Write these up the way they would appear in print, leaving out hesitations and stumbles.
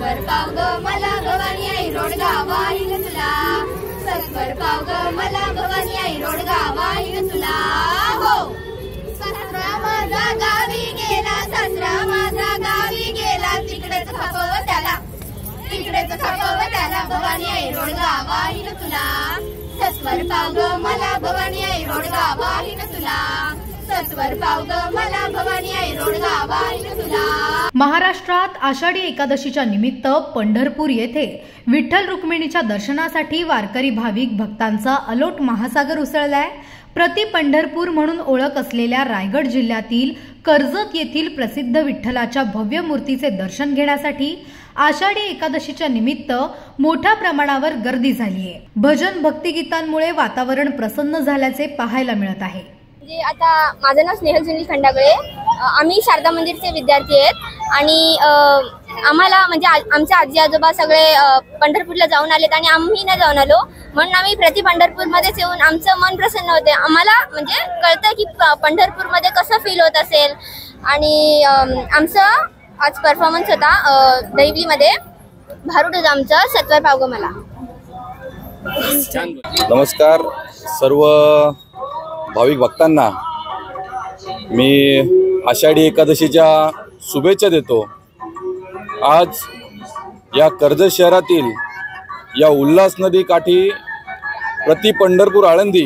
सत्वर पाव ग मला भवानी आई रोडगा वाहिल तुला, सत्वर पाव ग मला भवानी आई रोडगा वाहिल तुला हो। सासरा माझा गावी गेला, सासरा माझा गावी गेला, तिकडेच खपव त्याला, तिकडेच खपव त्याला, भवानी आई रोडगा वाहिल तुला, सत्वर पाव ग मला भवानी आई रोडगा वाहिल तुला, सत्वर पाव ग मला भवानी आई रोडगा वाहिल तुला। महाराष्ट्रात आषाढी एकादशीच्या निमित्त पंढरपूर येथे विठ्ठल रुक्मिणीच्या दर्शनासाठी वारकरी भाविक भक्तांचा अलोट महासागर उसळलाय। प्रति पंढरपूर म्हणून ओळख असलेल्या रायगड जिल्ह्यातील कर्जत येथील प्रसिद्ध विठ्ठलाच्या भव्य मूर्तीचे दर्शन घेण्यासाठी आषाढी एकादशीच्या निमित्त मोठ्या प्रमाणावर गर्दी झाली आहे। भजन भक्तिगीतांमुळे वातावरण प्रसन्न झाल्याचे पाहायला मिळत आहे। म्हणजे आता माझं नाव स्नेहल सुनील खंडागळे, आम्ही शारदा मंदिरचे विद्यार्थी आहेत आणि आम्हाला म्हणजे आमचे आजी आजोबा सगळे पंढरपूरला जाऊन आलेत आणि आम्ही नाही जाऊन आलो, म्हणून आम्ही प्रति पंढरपूरमध्येच येऊन आमचं मन प्रसन्न होते। आम्हाला म्हणजे कळतं की पंढरपूरमध्ये कसं फील होत असेल आणि आमचं आज परफॉर्मन्स होता दैवलीमध्ये, भारूड होतं आमचं सत्वर पाव ग मला। नमस्कार सर्व भाविक भक्तांना मी आषाढी एकादशीच्या शुभेच्छा देतो। आज या कर्जत शहरातील या उल्हास नदी काठी प्रति पंढरपूर आळंदी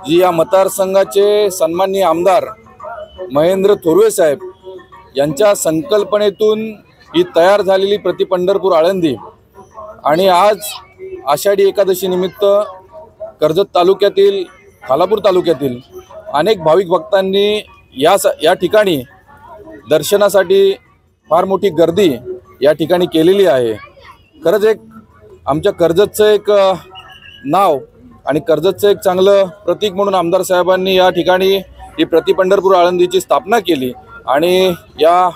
जी या मतदारसंघाचे सन्माननीय आमदार महेंद्र थोरवे साहेब यांच्या संकल्पनेतून ही तयार झालेली प्रति पंढरपूर आळंदी आणि आज आषाढी एकादशी निमित्त कर्जत तालुक्यातील खालापूर तालुक्यातील अनेक भाविक भक्तांनी या ठिकाणी दर्शनासाठी फार मोठी गर्दी या ठिकाणी केलेली आहे। खरंच एक आमच्या कर्जतचं एक नाव आणि कर्जतचं एक चांगलं प्रतीक म्हणून आमदार साहेबांनी या ठिकाणी ही प्रति पंढरपूर आळंदीची स्थापना केली आणि या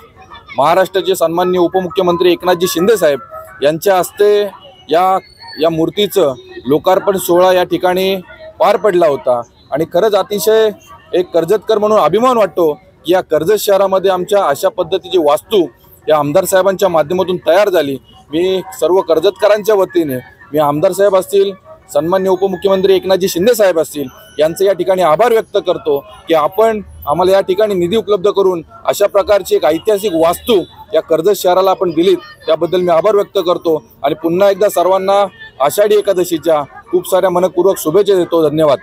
महाराष्ट्राचे सन्माननीय उपमुख्यमंत्री एकनाथजी शिंदे साहेब यांच्या हस्ते या मूर्तीचं लोकार्पण सोहळा या ठिकाणी पार पडला होता आणि खरंच अतिशय एक कर्जतकर म्हणून अभिमान वाटतो की या कर्जत शहरामध्ये आमच्या अशा पद्धतीची वास्तू या आमदार साहेबांच्या माध्यमातून तयार झाली। मी सर्व कर्जतकरांच्या वतीने मी आमदार साहेब असतील, सन्माननीय उपमुख्यमंत्री एकनाथजी शिंदे साहेब असतील यांचे या ठिकाणी आभार व्यक्त करतो की आपण आम्हाला या ठिकाणी निधी उपलब्ध करून अशा प्रकारची एक ऐतिहासिक वास्तू या कर्जत शहराला आपण दिलीत, त्याबद्दल मी आभार व्यक्त करतो आणि पुन्हा एकदा सर्वांना आषाढी एकादशीच्या खूप साऱ्या मनपूर्वक शुभेच्छा देतो। धन्यवाद।